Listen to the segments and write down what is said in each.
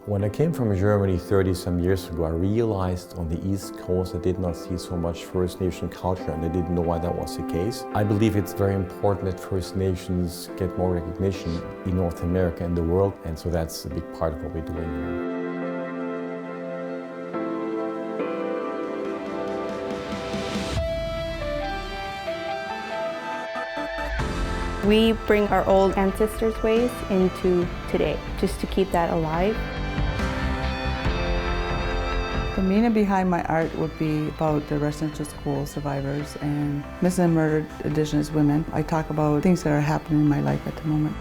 When I came from Germany 30 some years ago, I realized on the East Coast I did not see so much First Nation culture, and I didn't know why that was the case. I believe it's very important that First Nations get more recognition in North America and the world, and so that's a big part of what we're doing here. We bring our old ancestors' ways into today, just to keep that alive. The meaning behind my art would be about the residential school survivors and missing and murdered Indigenous women. I talk about things that are happening in my life at the moment.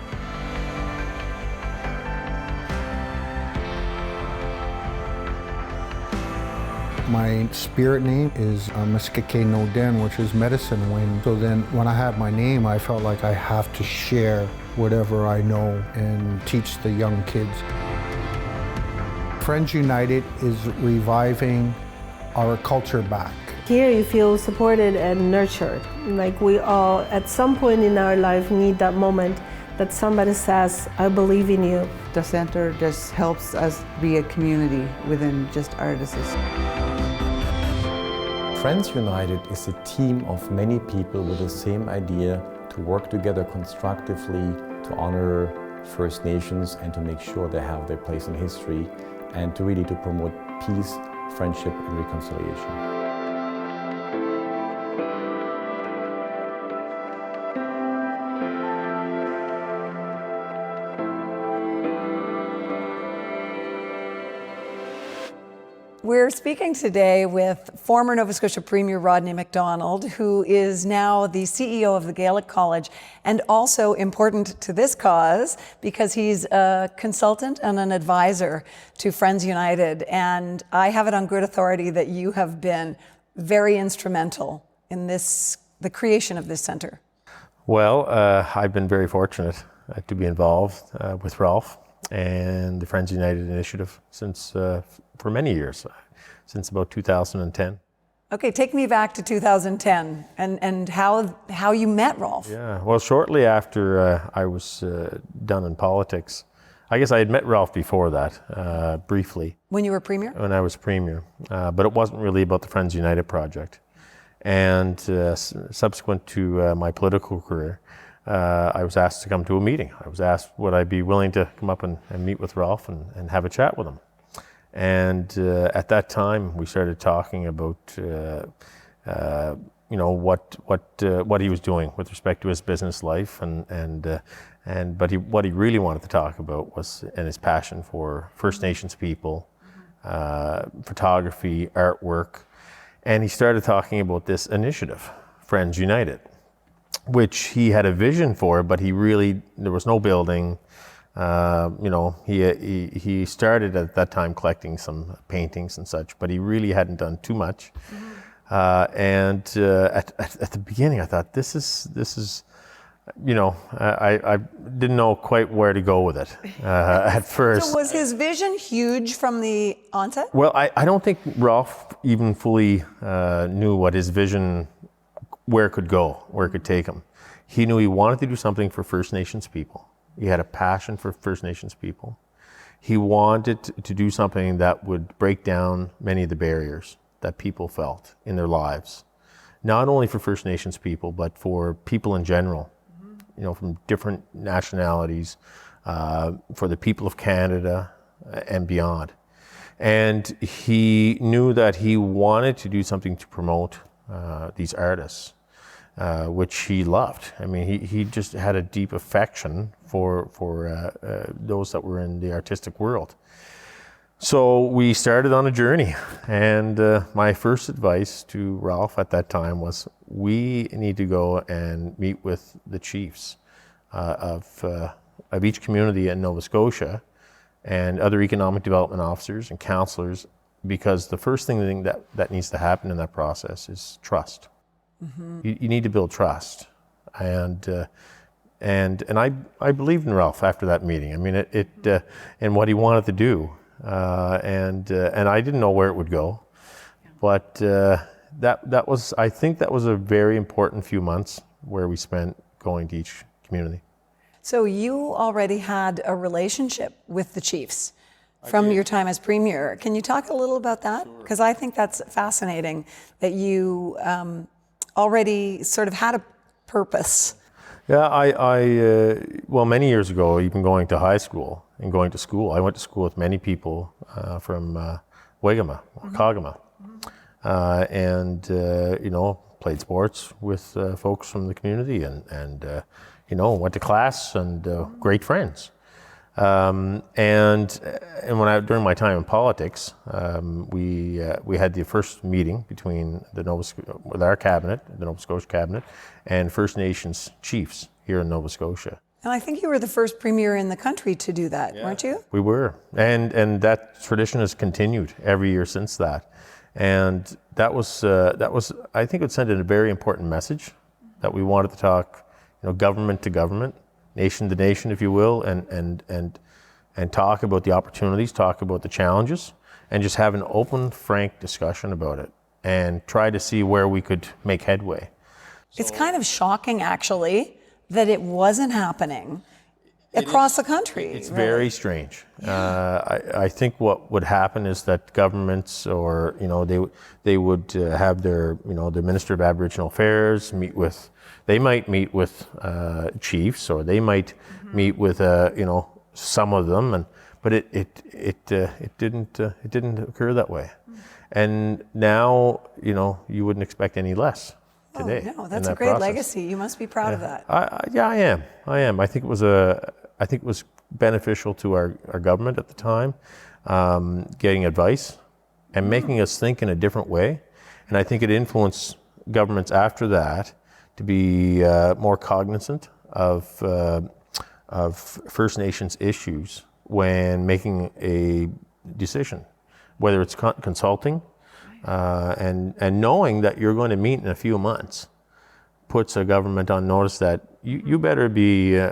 My spirit name is Muskake No Den, which is medicine wind. So then when I had my name, I felt like I have to share whatever I know and teach the young kids. Friends United is reviving our culture back. Here you feel supported and nurtured. Like we all, at some point in our life, need that moment that somebody says, I believe in you. The center just helps us be a community within just artists. Friends United is a team of many people with the same idea to work together constructively to honor First Nations and to make sure they have their place in history, and to really to promote peace, friendship, and reconciliation. We're speaking today with former Nova Scotia Premier Rodney MacDonald, who is now the CEO of the Gaelic College, and also important to this cause because he's a consultant and an advisor to Friends United. And I have it on good authority that you have been very instrumental in the creation of this centre. Well, I've been very fortunate to be involved with Rolf and the Friends United initiative since for many years, since about 2010. Okay, take me back to 2010 and how you met Rolf. Yeah, well, shortly after I was done in politics, I guess I had met Rolf before that, briefly. When you were Premier? When I was Premier, but it wasn't really about the Friends United project. And subsequent to my political career, I was asked to come to a meeting. I was asked would I be willing to come up and meet with Rolf and have a chat with him. And at that time, we started talking about what he was doing with respect to his business life, but what he really wanted to talk about was his passion for First Nations people, photography, artwork, and he started talking about this initiative, Friends United, which he had a vision for, but there was no building. He started at that time collecting some paintings and such, but he really hadn't done too much. Mm-hmm. At the beginning, I thought this is, I didn't know quite where to go with it at first. So was his vision huge from the onset? Well, I don't think Rolf even fully knew what his vision, where it could go, where it could take him. He knew he wanted to do something for First Nations people. He had a passion for First Nations people. He wanted to do something that would break down many of the barriers that people felt in their lives, not only for First Nations people, but for people in general, from different nationalities, for the people of Canada and beyond. And he knew that he wanted to do something to promote these artists, which he loved. I mean, he just had a deep affection for those that were in the artistic world. So we started on a journey, and my first advice to Rolf at that time was, we need to go and meet with the chiefs of each community in Nova Scotia and other economic development officers and councillors, because the first thing that needs to happen in that process is trust. Mm-hmm. You need to build trust, and I believed in Rolf after that meeting. I mean, and what he wanted to do, and I didn't know where it would go, but I think that was a very important few months where we spent going to each community. So you already had a relationship with the chiefs. from your time as Premier. Can you talk a little about that? Because I think that's fascinating that you already sort of had a purpose. Yeah, well, many years ago, even going to high school and going to school, I went to school with many people from Waigama or Kagama, and played sports with folks from the community, and went to class and great friends. And during my time in politics, we had the first meeting between with our cabinet, the Nova Scotia cabinet, and First Nations chiefs here in Nova Scotia. And I think you were the first Premier in the country to do that, weren't you? We were, and that tradition has continued every year since that. And that was I think it sent in a very important message that we wanted to talk, government to government, nation to nation, if you will, and talk about the opportunities, talk about the challenges, and just have an open, frank discussion about it, and try to see where we could make headway. It's kind of shocking, actually, that it wasn't happening across the country. It's really very strange. I think what would happen is that governments, or they would have their Minister of Aboriginal Affairs they might meet with chiefs, or they might meet with some of them, but it didn't occur that way. And now you wouldn't expect any less today. Oh no, that's a great process. Legacy. You must be proud of that. I am. I think it was beneficial to our government at the time, getting advice and making us think in a different way. And I think it influenced governments after that to be more cognizant of First Nations issues when making a decision, whether it's consulting, and knowing that you're going to meet in a few months puts a government on notice that you better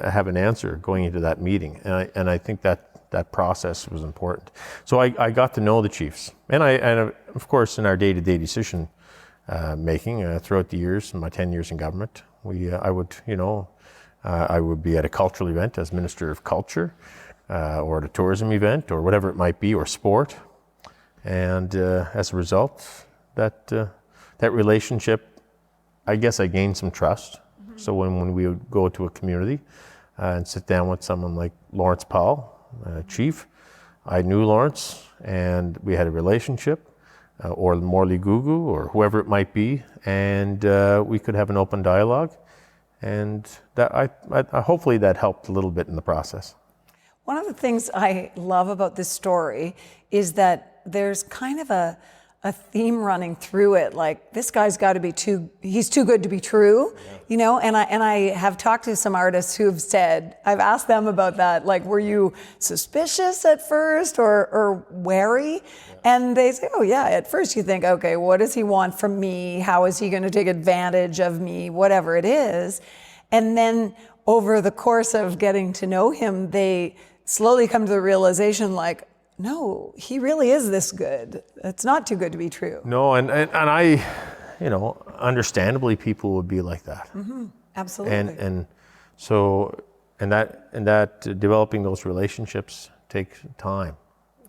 have an answer going into that meeting. And I think that process was important. So I got to know the chiefs, and of course in our day-to-day decision making throughout the years, in my 10 years in government, I would be at a cultural event as Minister of Culture, or at a tourism event, or whatever it might be, or sport. And as a result, that relationship, I guess I gained some trust. So when we would go to a community and sit down with someone like Lawrence Powell, Chief, I knew Lawrence, and we had a relationship, or Morley Gugu, or whoever it might be, and we could have an open dialogue. And that hopefully that helped a little bit in the process. One of the things I love about this story is that there's kind of a theme running through it, like this guy's got to be he's too good to be true, and I have talked to some artists who've said, I've asked them about that, like, were you suspicious at first or wary? And they say, oh yeah, at first you think, okay, what does he want from me? How is he going to take advantage of me? Whatever it is. And then over the course of getting to know him, they slowly come to the realization, like, no, he really is this good. It's not too good to be true. No, and I, understandably people would be like that. Mm-hmm. Absolutely. And so that developing those relationships takes time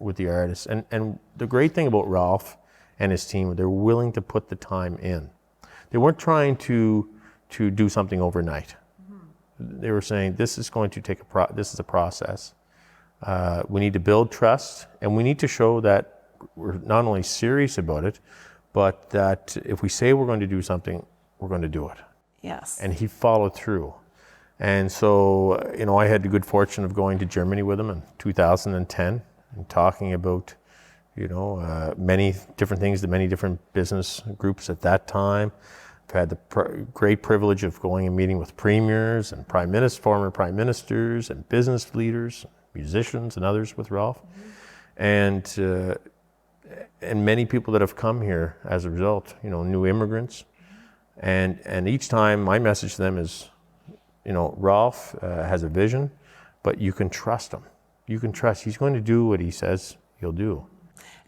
with the artists. And the great thing about Rolf and his team, they're willing to put the time in. They weren't trying to do something overnight. Mm-hmm. They were saying, this is going to take this is a process. We need to build trust, and we need to show that we're not only serious about it, but that if we say we're going to do something, we're going to do it. Yes. And he followed through. And so, I had the good fortune of going to Germany with him in 2010 and talking about, many different things to many different business groups at that time. I've had the great privilege of going and meeting with premiers and former prime ministers and business leaders, musicians and others with Rolf, mm-hmm. and many people that have come here as a result, new immigrants, and each time my message to them is, Rolf has a vision, but you can trust him. You can trust he's going to do what he says he'll do.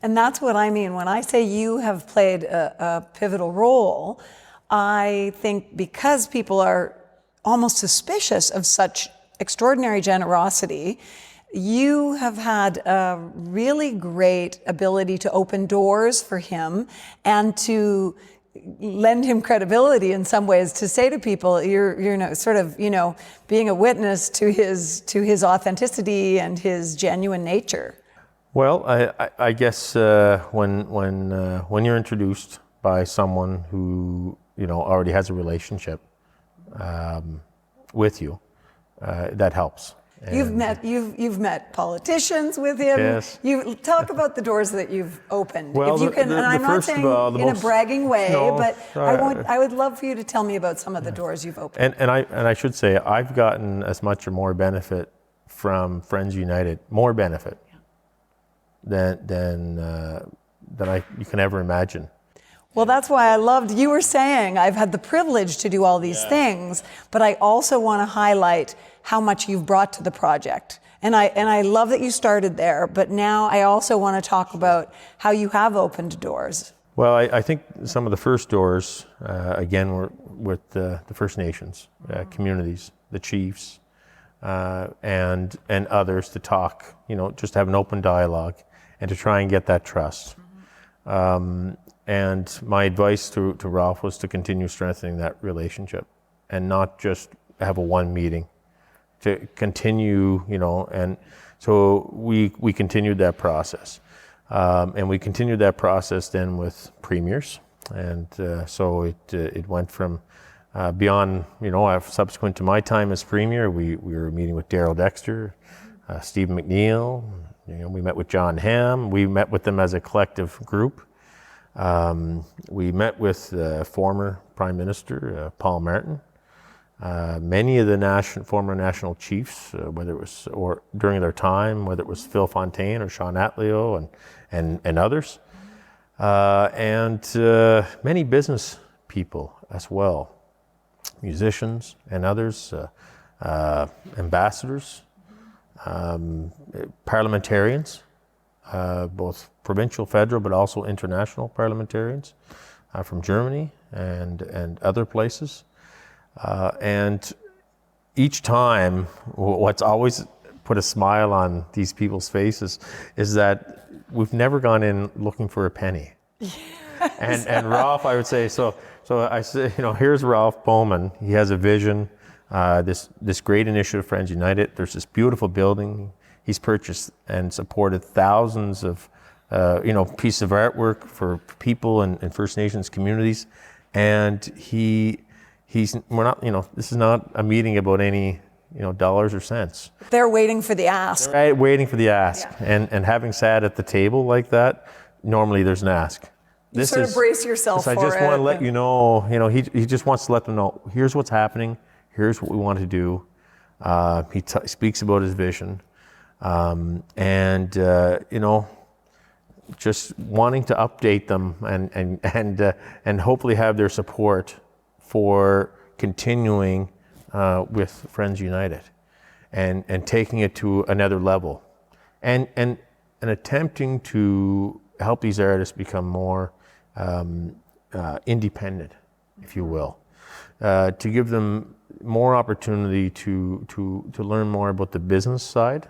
And that's what I mean when I say you have played a pivotal role. I think because people are almost suspicious of such extraordinary generosity, You have had a really great ability to open doors for him and to lend him credibility in some ways, to say to people, you're sort of, being a witness to his authenticity and his genuine nature. Well, I guess when you're introduced by someone who already has a relationship with you, that helps. You've met politicians with him. Yes. You talk about the doors that you've opened. Well, if you can, and I'm not saying in a bragging way, No, but I would love for you to tell me about some of the doors you've opened. And I should say I've gotten as much or more benefit from Friends United, more benefit than you can ever imagine. Well, that's why I loved, you were saying, I've had the privilege to do all these things, but I also want to highlight how much you've brought to the project. And I love that you started there, but now I also want to talk about how you have opened doors. Well, I think some of the first doors, again, were with the First Nations communities, the chiefs, and others to talk, just have an open dialogue and to try and get that trust. And my advice to Rolf was to continue strengthening that relationship and not just have a one meeting, to continue, and so we continued that process. And we continued that process then with premiers. And so it went from beyond, subsequent to my time as premier, we were meeting with Darrell Dexter, Stephen McNeil, we met with John Hamm, we met with them as a collective group. We met with former Prime Minister Paul Martin, many of the former national chiefs, whether it was or during their time, whether it was Phil Fontaine or Sean Atleo and others, and many business people as well, musicians and others, ambassadors, parliamentarians. Both provincial, federal, but also international parliamentarians from Germany and other places. And each time, what's always put a smile on these people's faces is that we've never gone in looking for a penny. Yes. And Rolf, I would say, so I say, here's Rolf Bouman. He has a vision, this great initiative, Friends United. There's this beautiful building. He's purchased and supported thousands of, pieces of artwork for people in First Nations communities, and we're not, this is not a meeting about any, dollars or cents. They're waiting for the ask. Right, waiting for the ask, yeah. And having sat at the table like that, normally there's an ask. You sort of brace yourself for it. I just want to let you know, he just wants to let them know, here's what's happening, here's what we want to do. He speaks about his vision. Just wanting to update them and hopefully have their support for continuing with Friends United and taking it to another level and attempting to help these artists become more independent, if you will, to give them more opportunity to learn more about the business side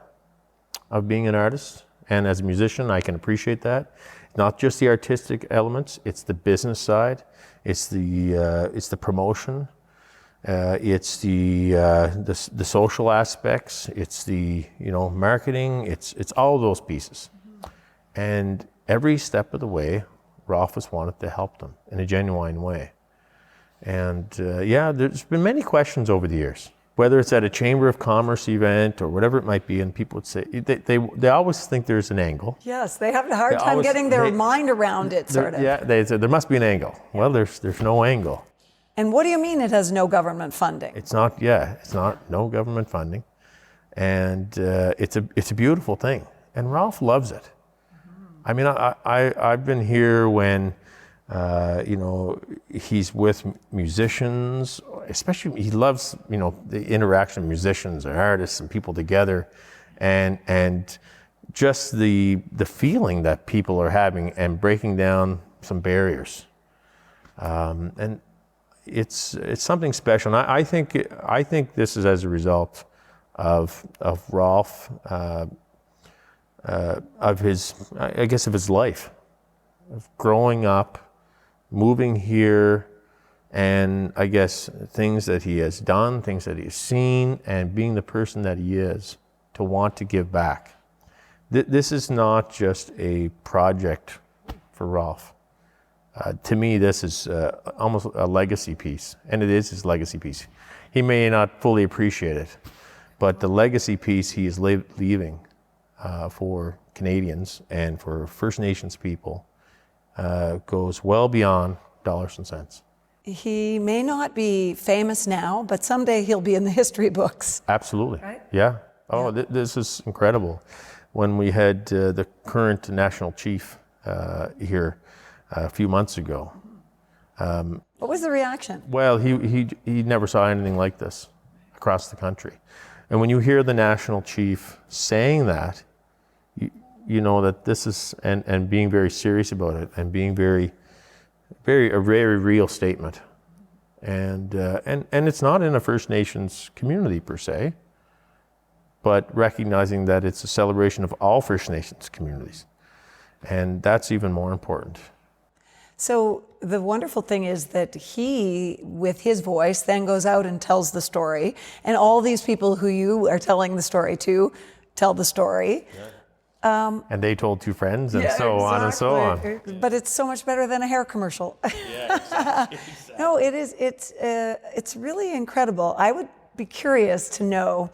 of being an artist. And as a musician, I can appreciate that. Not just the artistic elements, it's the business side, it's the promotion, it's the social aspects, it's the marketing, it's all of those pieces. And every step of the way, Rolf has wanted to help them in a genuine way. And there's been many questions over the years, whether it's at a Chamber of Commerce event or whatever it might be, and people would say, they always think there's an angle. Yes, they have a hard time getting their mind around it, sort of. Yeah, they say there must be an angle. Well, there's no angle. And what do you mean it has no government funding? It's not no government funding. And it's a beautiful thing. And Rolf loves it. I mean, I've been here when, he's with musicians, especially he loves, the interaction of musicians and artists and people together, and just the feeling that people are having and breaking down some barriers. And it's something special. And I think this is as a result of Rolf, of his, I guess, of his life, of growing up, moving here, and I guess things that he has done, things that he's seen, and being the person that he is, to want to give back. This is not just a project for Rolf. To me, this is almost a legacy piece, and it is his legacy piece. He may not fully appreciate it, but the legacy piece he is leaving for Canadians and for First Nations people goes well beyond dollars and cents. He may not be famous now, but someday he'll be in the history books. Absolutely. Right? Yeah. Oh, this is incredible. When we had the current national chief here a few months ago. What was the reaction? Well, he never saw anything like this across the country. And when you hear the national chief saying that, you know that this is, and being very serious about it, and being a very real statement. And it's not in a First Nations community per se, but recognizing that it's a celebration of all First Nations communities. And that's even more important. So the wonderful thing is that he, with his voice, then goes out and tells the story. And all these people who you are telling the story to tell the story. Yeah. And they told two friends, and so on and so on. But it's so much better than a hair commercial. Yeah, exactly. No, it is. It's really incredible. I would be curious to know,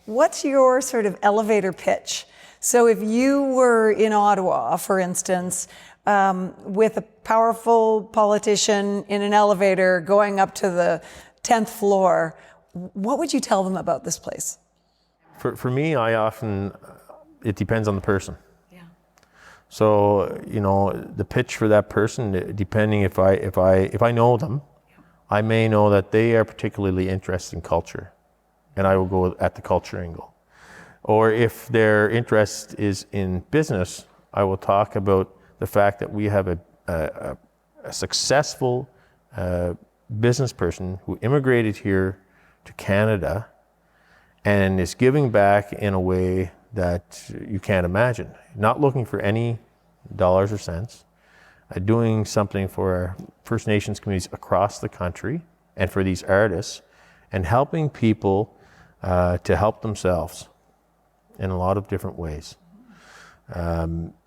what's your sort of elevator pitch? So if you were in Ottawa, for instance, with a powerful politician in an elevator going up to the 10th floor, what would you tell them about this place? For me, it depends on the person. Yeah. So, the pitch for that person, depending if I know them, I may know that they are particularly interested in culture, and I will go at the culture angle. Or if their interest is in business, I will talk about the fact that we have a successful business person who immigrated here to Canada and is giving back in a way that you can't imagine. Not looking for any dollars or cents, doing something for our First Nations communities across the country and for these artists, and helping people to help themselves in a lot of different ways.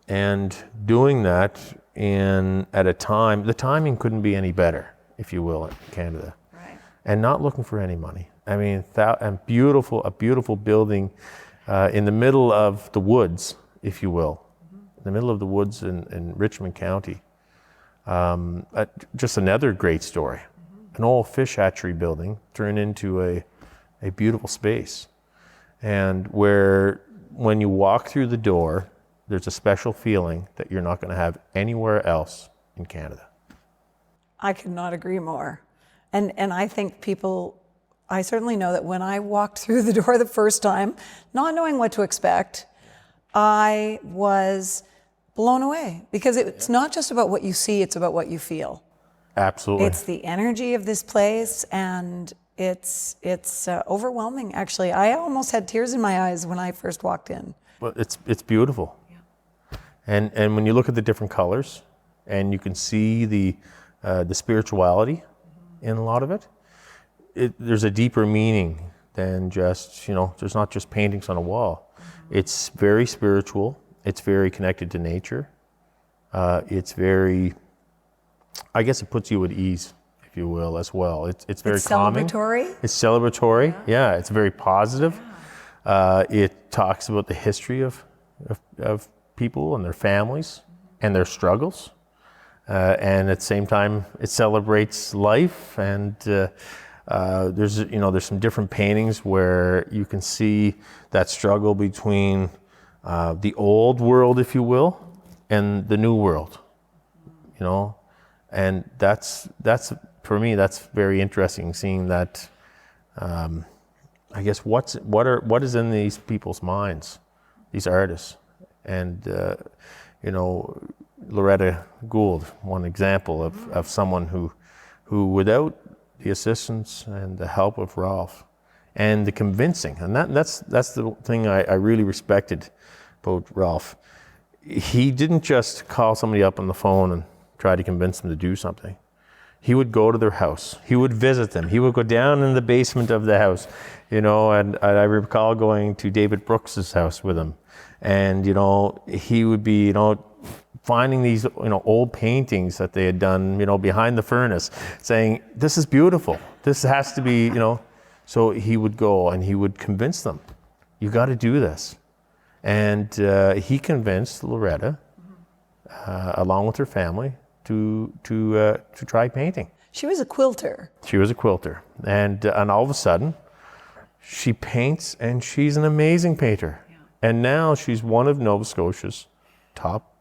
And doing that at a time, the timing couldn't be any better, if you will, in Canada. Right. And not looking for any money. I mean, a beautiful building in the middle of the woods, if you will, in the middle of the woods in Richmond County. Just another great story. An old fish hatchery building turned into a beautiful space. And when you walk through the door, there's a special feeling that you're not going to have anywhere else in Canada. I could not agree more. And I think I certainly know that when I walked through the door the first time, not knowing what to expect, I was blown away, because it's not just about what you see, it's about what you feel. Absolutely. It's the energy of this place, and it's overwhelming, actually. I almost had tears in my eyes when I first walked in. Well, it's beautiful. Yeah. And when you look at the different colors, and you can see the spirituality in a lot of it, there's a deeper meaning than just, there's not just paintings on a wall. It's very spiritual. It's very connected to nature. It's very, I guess it puts you at ease, if you will, as well. It's very calming. Celebratory? It's celebratory. Yeah, it's very positive. It talks about the history of people and their families and their struggles. And at the same time, it celebrates life. And there's some different paintings where you can see that struggle between the old world, if you will, and the new world. And that's for me, that's very interesting, seeing that. I guess what is in these people's minds, these artists, and Loretta Gould, one example of someone who without the assistance and the help of Rolf, and the convincing. And that's the thing I really respected about Rolf. He didn't just call somebody up on the phone and try to convince them to do something. He would go to their house. He would visit them. He would go down in the basement of the house, and I recall going to David Brooks's house with him. And, he would be, finding these, old paintings that they had done, behind the furnace, saying, this is beautiful. This has to be, So he would go and he would convince them, you got to do this. And he convinced Loretta, along with her family, to try painting. She was a quilter. She was a quilter. And all of a sudden, she paints, and she's an amazing painter. Yeah. And now she's one of Nova Scotia's top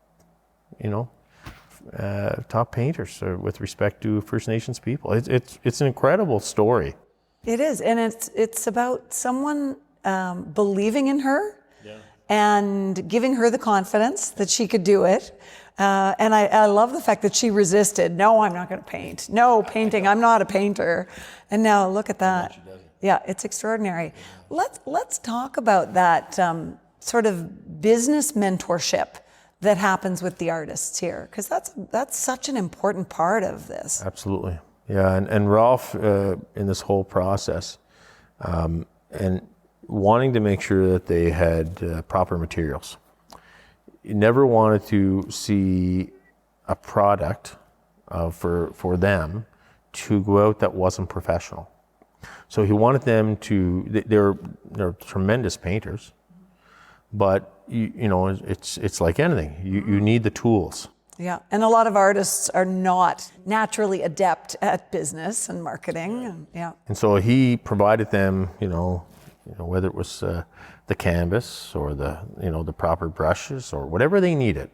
painters with respect to First Nations people. It's an incredible story. It is, and it's about someone believing in her and giving her the confidence that she could do it. And I love the fact that she resisted. No, I'm not going to paint. No, painting. I'm not a painter. And now look at that. Yeah, it's extraordinary. Let's talk about that sort of business mentorship that happens with the artists here, because that's such an important part of this. Absolutely. Yeah, and Rolf, in this whole process, and wanting to make sure that they had proper materials. He never wanted to see a product for them to go out that wasn't professional. So he wanted them to, they're tremendous painters, but it's like anything. You need the tools. Yeah, and a lot of artists are not naturally adept at business and marketing. And so he provided them, whether it was the canvas or the proper brushes or whatever they needed.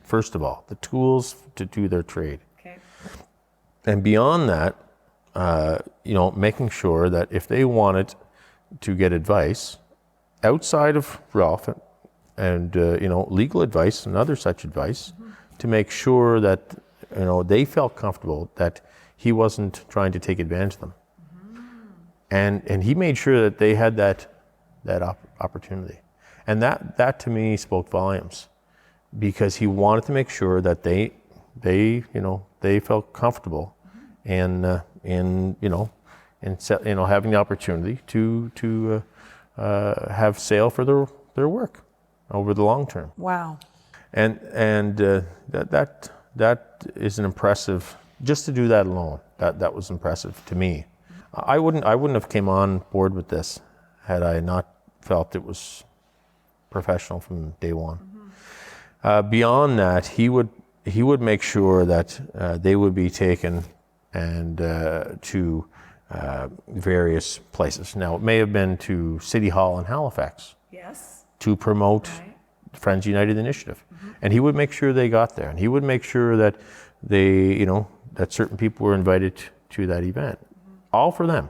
First of all, the tools to do their trade. Okay. And beyond that, making sure that if they wanted to get advice outside of Rolf and legal advice and other such advice, to make sure that they felt comfortable that he wasn't trying to take advantage of them, and he made sure that they had that opportunity, and that to me spoke volumes, because he wanted to make sure that they felt comfortable in having the opportunity to have sale for their work over the long term. Wow. And that is an impressive, just to do that alone, that was impressive to me. I wouldn't have came on board with this had I not felt it was professional from day one. Beyond that, he would make sure that they would be taken and to various places. Now, it may have been to City Hall in Halifax. Yes. To promote Friends United initiative. And he would make sure they got there, and he would make sure that they, that certain people were invited to that event, all for them,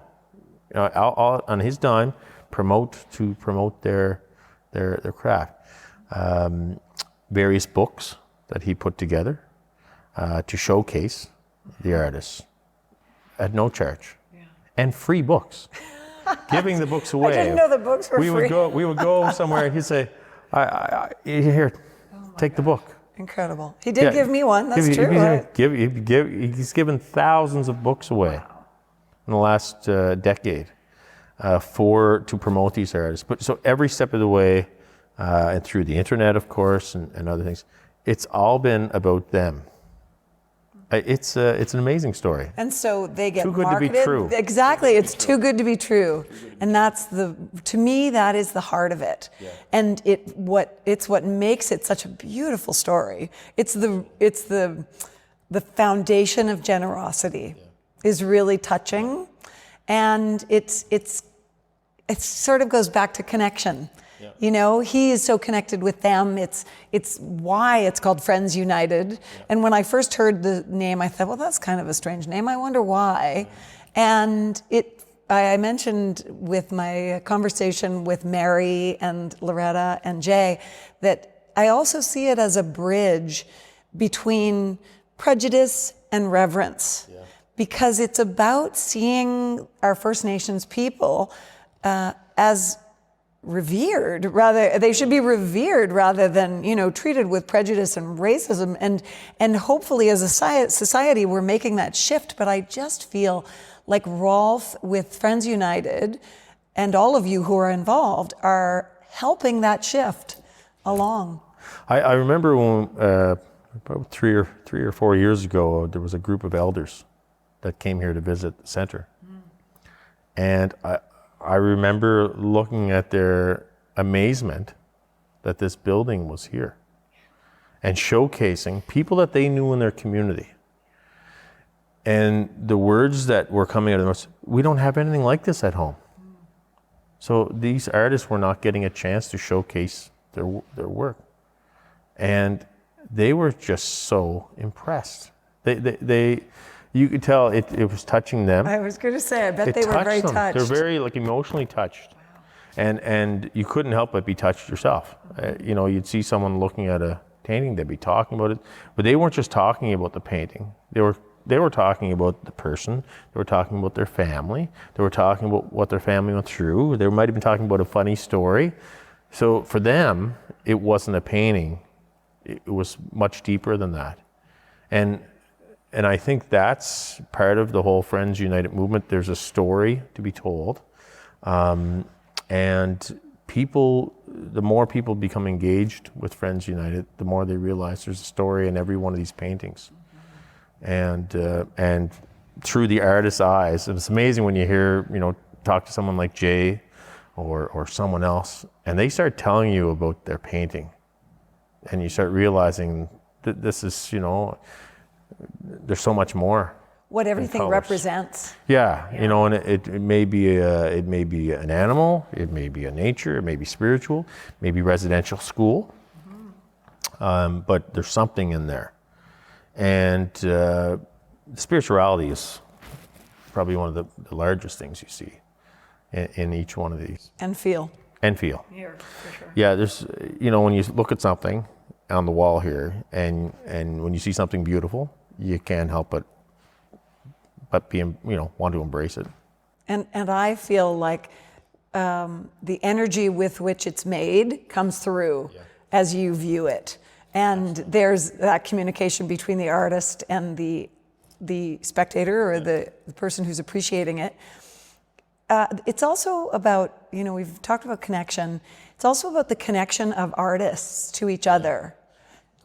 all on his dime, promote their craft. Various books that he put together to showcase the artists at no charge, and free books, giving the books away. I didn't know the books were free. We would go somewhere, and he'd say, here, take the book. Incredible. He did give me one. That's true. He's given thousands of books away in the last decade to promote these artists. But so every step of the way, and through the internet, of course, and other things, it's all been about them. It's an amazing story. And so they get too good marketed. To be true. Exactly, it's too good to be true, and to me, that is the heart of it. Yeah. And it's what makes it such a beautiful story. It's the foundation of generosity is really touching, and it sort of goes back to connection. Yeah. He is so connected with them. It's why it's called Friends United. Yeah. And when I first heard the name, I thought, well, that's kind of a strange name. I wonder why. And I mentioned with my conversation with Mary and Loretta and Jay that I also see it as a bridge between Prejudice and Reverence, because it's about seeing our First Nations people as revered, rather they should be revered rather than, you know, treated with prejudice and racism, and hopefully as a society we're making that shift. But I just feel like Rolf with Friends United and all of you who are involved are helping that shift along. I remember when about three or 4 years ago, there was a group of elders that came here to visit the center, and I remember looking at their amazement that this building was here and showcasing people that they knew in their community. And the words that were coming out of their mouths, we don't have anything like this at home. So these artists were not getting a chance to showcase their work. And they were just so impressed. You could tell it was touching them. I was going to say, I bet they were very touched. They're very emotionally touched. And you couldn't help but be touched yourself. You know, you'd see someone looking at a painting, they'd be talking about it, but they weren't just talking about the painting. They were talking about the person. They were talking about their family. They were talking about what their family went through. They might have been talking about a funny story. So for them, it wasn't a painting. It was much deeper than that. And I think that's part of the whole Friends United movement. There's a story to be told. And people, the more people become engaged with Friends United, the more they realize there's a story in every one of these paintings. And through the artist's eyes, and it's amazing when you hear, you know, talk to someone like Jay or someone else, and they start telling you about their painting. And you start realizing that this is, you know, there's so much more. What everything represents. Yeah, you know, and it may be an animal, it may be a nature, it may be spiritual, maybe residential school, but there's something in there. And spirituality is probably one of the largest things you see in each one of these. And feel. Here, for sure. Yeah, there's, you know, when you look at something on the wall here, and when you see something beautiful, you can't help but be, you know, want to embrace it. And I feel like the energy with which it's made comes through as you view it. And there's that communication between the artist and the spectator or the person who's appreciating it. It's also about, you know, we've talked about connection. It's also about the connection of artists to each other.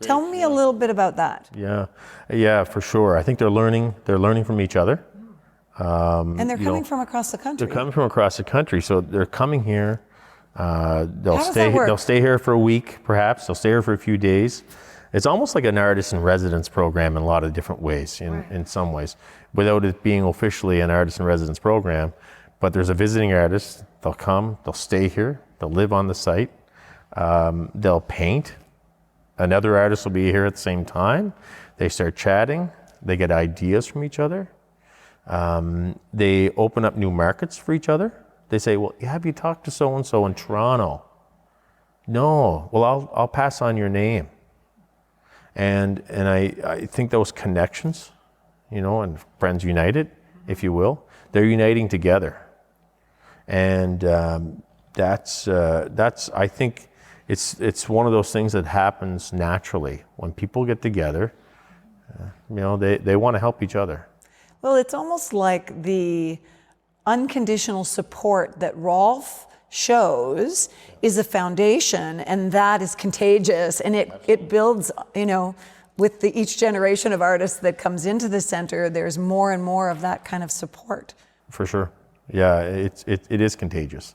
Tell me a little bit about that. Yeah, for sure. I think they're learning from each other. And they're coming from across the country. They're coming from across the country, so they're coming here. They'll stay here for a week, perhaps. They'll stay here for a few days. It's almost like an artist in residence program in a lot of different ways, in some ways, without it being officially an artist in residence program. But there's a visiting artist. They'll come, they'll stay here, they'll live on the site, they'll paint. Another artist will be here at the same time. They start chatting, they get ideas from each other. They open up new markets for each other. They say, well, have you talked to so-and-so in Toronto? No, well, I'll pass on your name. And I think those connections, you know, and Friends United, if you will, they're uniting together. And that's I think it's one of those things that happens naturally. When people get together, you know, they want to help each other. Well, it's almost like the unconditional support that Rolf shows is a foundation, and that is contagious, and it builds, you know, with each generation of artists that comes into the center, there's more and more of that kind of support. For sure. Yeah, it is contagious.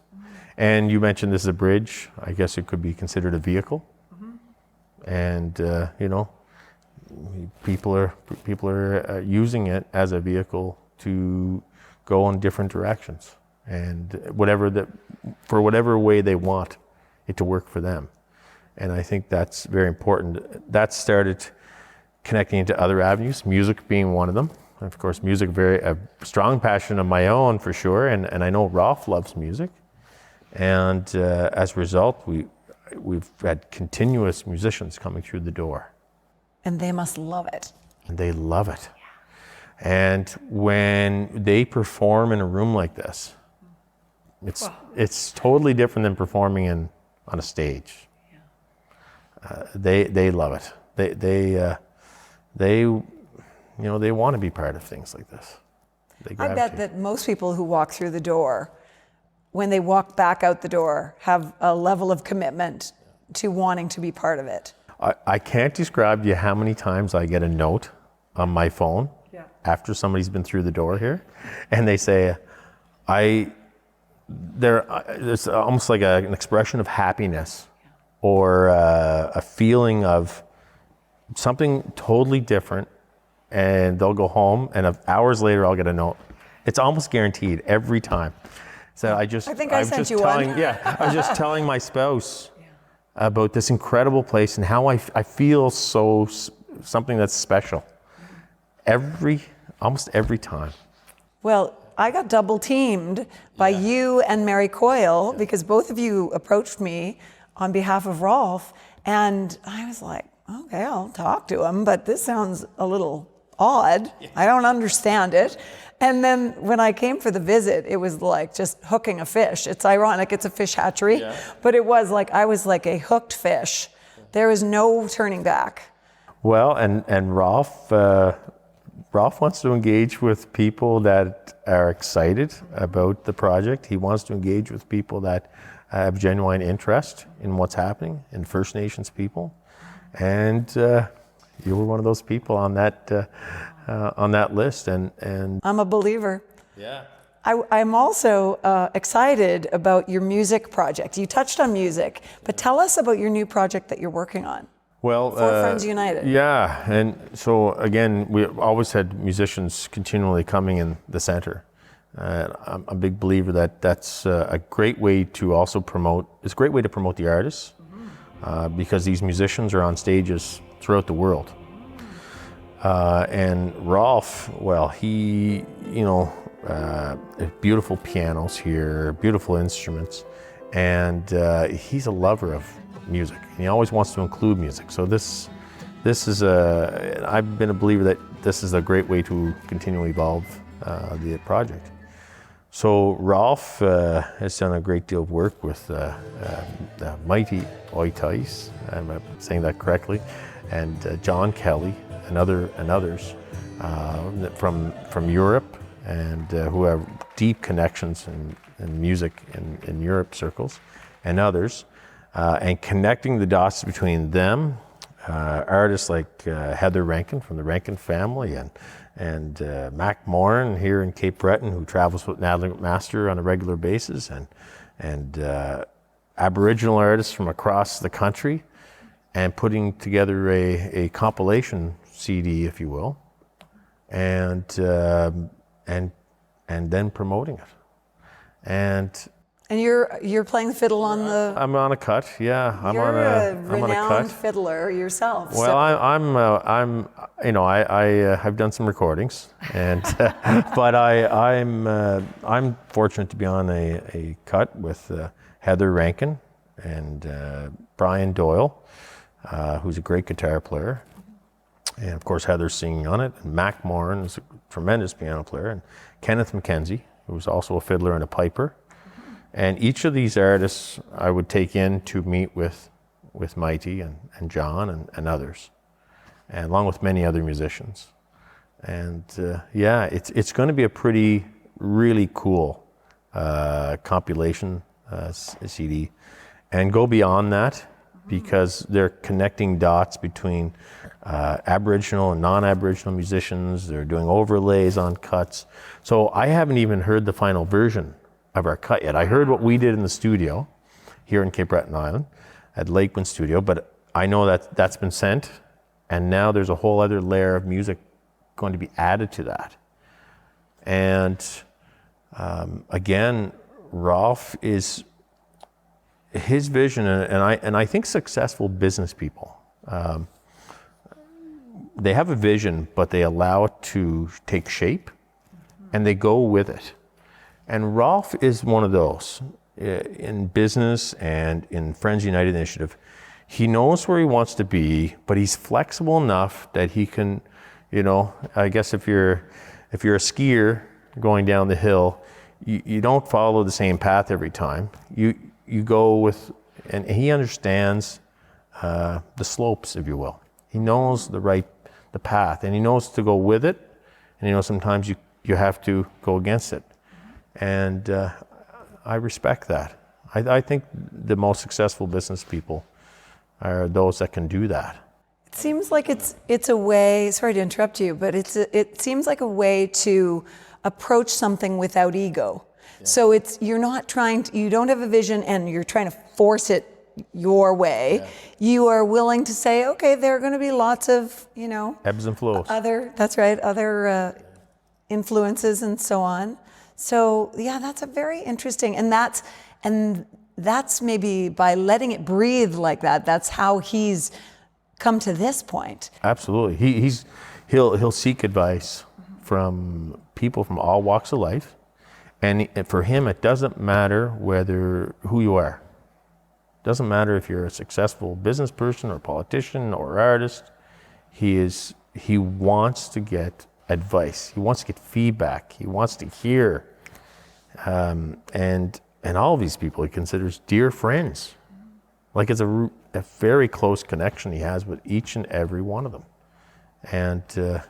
And you mentioned this is a bridge. I guess it could be considered a vehicle. And, you know, people are using it as a vehicle to go in different directions, and for whatever way they want it to work for them. And I think that's very important. That started connecting into other avenues, music being one of them. Of course, music, a strong passion of my own for sure, and I know Rolf loves music. And as a result, we've had continuous musicians coming through the door. And they must love it. And they love it. And when they perform in a room like this, It's totally different than performing on a stage. They love it. They want to be part of things like this. I bet that most people who walk through the door, when they walk back out the door, have a level of commitment to wanting to be part of it. I can't describe to you how many times I get a note on my phone after somebody's been through the door here, and they say, there's almost like an expression of happiness or a feeling of something totally different, and they'll go home, and hours later I'll get a note. It's almost guaranteed every time. So I think I sent you one. Yeah, I was just telling my spouse about this incredible place and how I feel something that's special. Almost every time. Well, I got double teamed by you and Mary Coyle because both of you approached me on behalf of Rolf, and I was like, okay, I'll talk to him, but this sounds a little odd. I don't understand it. And then when I came for the visit, it was like just hooking a fish. It's ironic, it's a fish hatchery, but it was like I was like a hooked fish. There was no turning back. Well, and Rolf wants to engage with people that are excited about the project. He wants to engage with people that have genuine interest in what's happening in First Nations people. And you were one of those people on that list, and I'm a believer. Yeah. I'm also excited about your music project. You touched on music, but tell us about your new project that you're working on. Well, For Friends United. Yeah, and so again, we always had musicians continually coming in the center. I'm a big believer that that's a great way to also promote. It's a great way to promote the artists because these musicians are on stages throughout the world. And Rolf, well, he, beautiful pianos here, beautiful instruments, and he's a lover of music. And he always wants to include music. So this is I've been a believer that this is a great way to continually evolve the project. So Rolf has done a great deal of work with the mighty Oitais, I'm saying that correctly, and John Kelly and others from Europe, and who have deep connections in music in Europe circles, and others, and connecting the dots between them, artists like Heather Rankin from the Rankin family, and Mac Moran here in Cape Breton, who travels with Natalie McMaster on a regular basis, and Aboriginal artists from across the country, and putting together a compilation CD, if you will, and then promoting it. And you're playing the fiddle on the. I'm on a cut. Yeah, I'm you're on a. You're a renowned fiddler yourself. Well, so. I've done some recordings, and but I'm fortunate to be on a cut with Heather Rankin and Brian Doyle, who's a great guitar player, and of course Heather's singing on it. And Mac Moran is a tremendous piano player, and Kenneth McKenzie, who's also a fiddler and a piper. And each of these artists I would take in to meet with Mighty and John and others, and along with many other musicians. And it's going to be a really cool compilation CD, and go beyond that, because they're connecting dots between Aboriginal and non-Aboriginal musicians. They're doing overlays on cuts. So I haven't even heard the final version of our cut yet. I heard what we did in the studio here in Cape Breton Island at Lakewind Studio, but I know that that's been sent, and now there's a whole other layer of music going to be added to that. And again, Rolf is his vision, and I think successful business people, they have a vision, but they allow it to take shape, and they go with it. And Rolf is one of those in business and in Friends United initiative. He knows where he wants to be, but he's flexible enough that he can, I guess if you're a skier going down the hill, you don't follow the same path every time. You go with, and he understands the slopes, if you will. He knows the path, and he knows to go with it, and he knows sometimes you have to go against it. And I respect that. I think the most successful business people are those that can do that. It seems like it's a way, sorry to interrupt you, but it seems like a way to approach something without ego. Yeah. So you don't have a vision and you're trying to force it your way. Yeah. You are willing to say, okay, there are going to be lots of, ebbs and flows. Other influences and so on. So yeah, that's a very interesting, and that's maybe by letting it breathe like that, that's how he's come to this point. Absolutely. He'll seek advice from people from all walks of life, and for him it doesn't matter who you are. It doesn't matter if you're a successful business person or politician or artist. He wants to get advice. He wants to get feedback. He wants to hear, and all of these people he considers dear friends. Like it's a very close connection he has with each and every one of them. And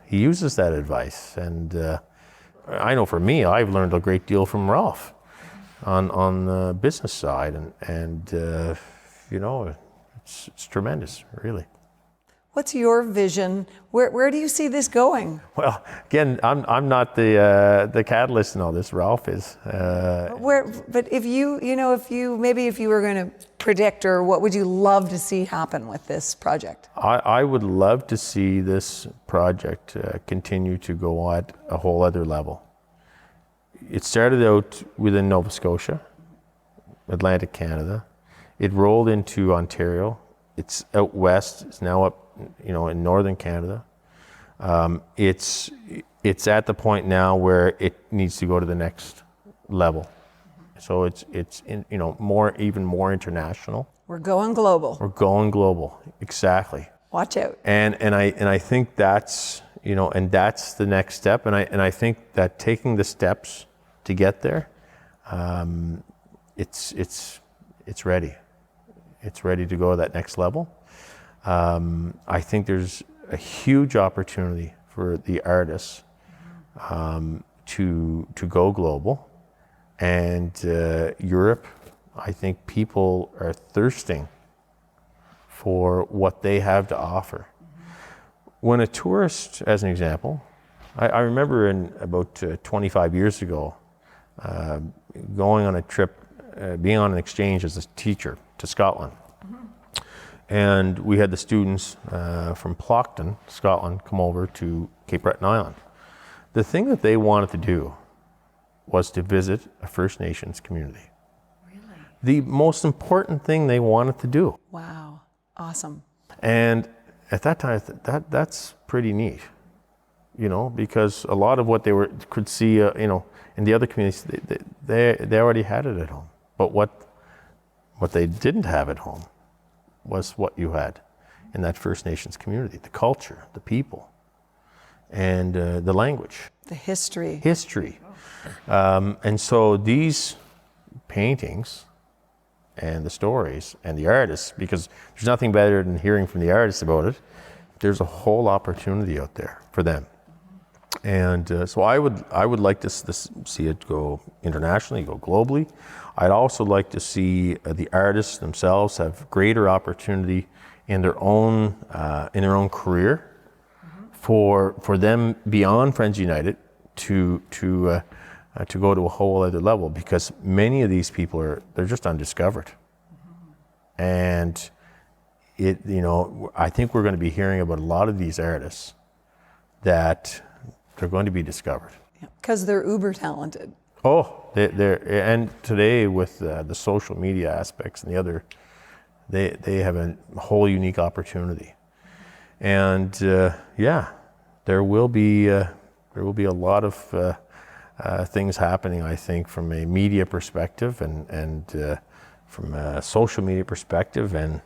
he uses that advice. And I know for me, I've learned a great deal from Rolf on the business side. And it's tremendous, really. What's your vision? Where do you see this going? Well, again, I'm not the catalyst in all this. Rolf is. But if you were going to predict, or what would you love to see happen with this project? I would love to see this project continue to go at a whole other level. It started out within Nova Scotia, Atlantic Canada. It rolled into Ontario. It's out west. It's now up, in northern Canada. It's at the point now where it needs to go to the next level. So it's even more international. We're going global. We're going global. Exactly. Watch out. And I think that's that's the next step. And I think that taking the steps to get there, it's ready. It's ready to go to that next level. I think there's a huge opportunity for the artists to go global, and Europe. I think people are thirsting for what they have to offer. When a tourist, as an example, I remember about 25 years ago, going on a trip, being on an exchange as a teacher to Scotland. And we had the students from Ploughton, Scotland, come over to Cape Breton Island. The thing that they wanted to do was to visit a First Nations community. Really? The most important thing they wanted to do. Wow, awesome. And at that time, that's pretty neat, because a lot of what they could see, in the other communities, they already had it at home. But what they didn't have at home was what you had in that First Nations community: the culture, the people, and the language. The history. And so these paintings and the stories and the artists, because there's nothing better than hearing from the artists about it, there's a whole opportunity out there for them. And so I would like to see it go internationally, go globally. I'd also like to see the artists themselves have greater opportunity in their own career, for them beyond Friends United to go to a whole other level, because many of these people they're just undiscovered. And I think we're going to be hearing about a lot of these artists that they're going to be discovered. Because they're uber talented. Oh, and today with the social media aspects and the other, they have a whole unique opportunity. And there will be a lot of things happening, I think, from a media perspective and from a social media perspective and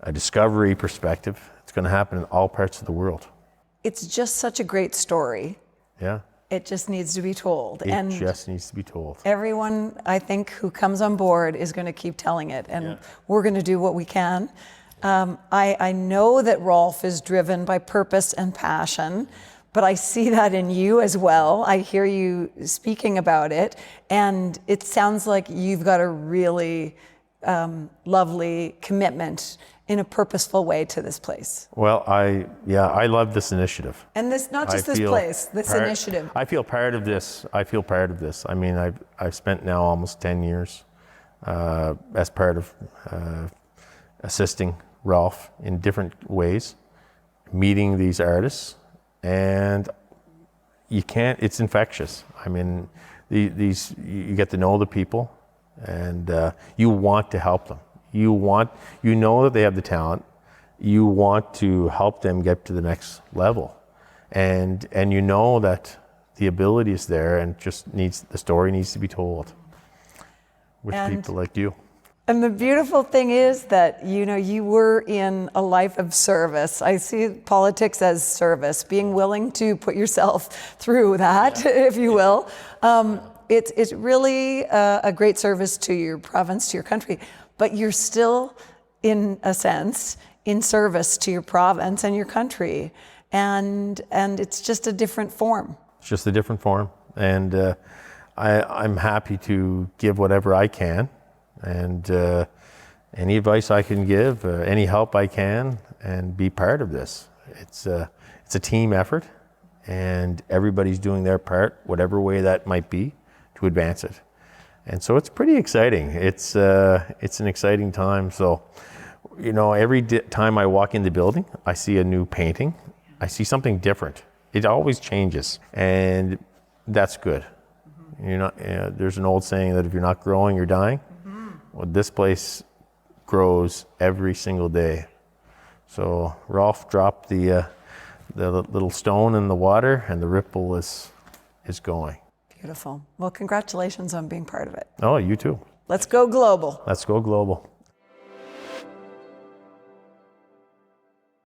a discovery perspective. It's going to happen in all parts of the world. It's just such a great story. Yeah. It just needs to be told. It just needs to be told. Everyone, I think, who comes on board is going to keep telling it, and we're going to do what we can. I know that Rolf is driven by purpose and passion, but I see that in you as well. I hear you speaking about it, and it sounds like you've got a really lovely commitment in a purposeful way to this place. Well, I love this initiative. And this, not just this place, this initiative. I feel part of this. I mean, I've spent now almost 10 years as part of assisting Rolf in different ways, meeting these artists, and it's infectious. I mean, you get to know the people, and you want to help them. You know that they have the talent. You want to help them get to the next level, and you know that the ability is there, and the story needs to be told with people like you. And the beautiful thing is that, you were in a life of service. I see politics as service, being willing to put yourself through that, if you will. It's really a great service to your province, to your country, but you're still, in a sense, in service to your province and your country. And it's just a different form. It's just a different form. And I'm happy to give whatever I can. And any advice I can give, any help I can, and be part of this. It's a team effort, and everybody's doing their part, whatever way that might be, to advance it. And so it's pretty exciting. It's an exciting time. So, every time I walk in the building, I see a new painting. I see something different. It always changes, and that's good. There's an old saying that if you're not growing, you're dying. Well, this place grows every single day. So Rolf dropped the little stone in the water, and the ripple is going. Beautiful. Well, congratulations on being part of it. Oh, you too. Let's go global. Let's go global.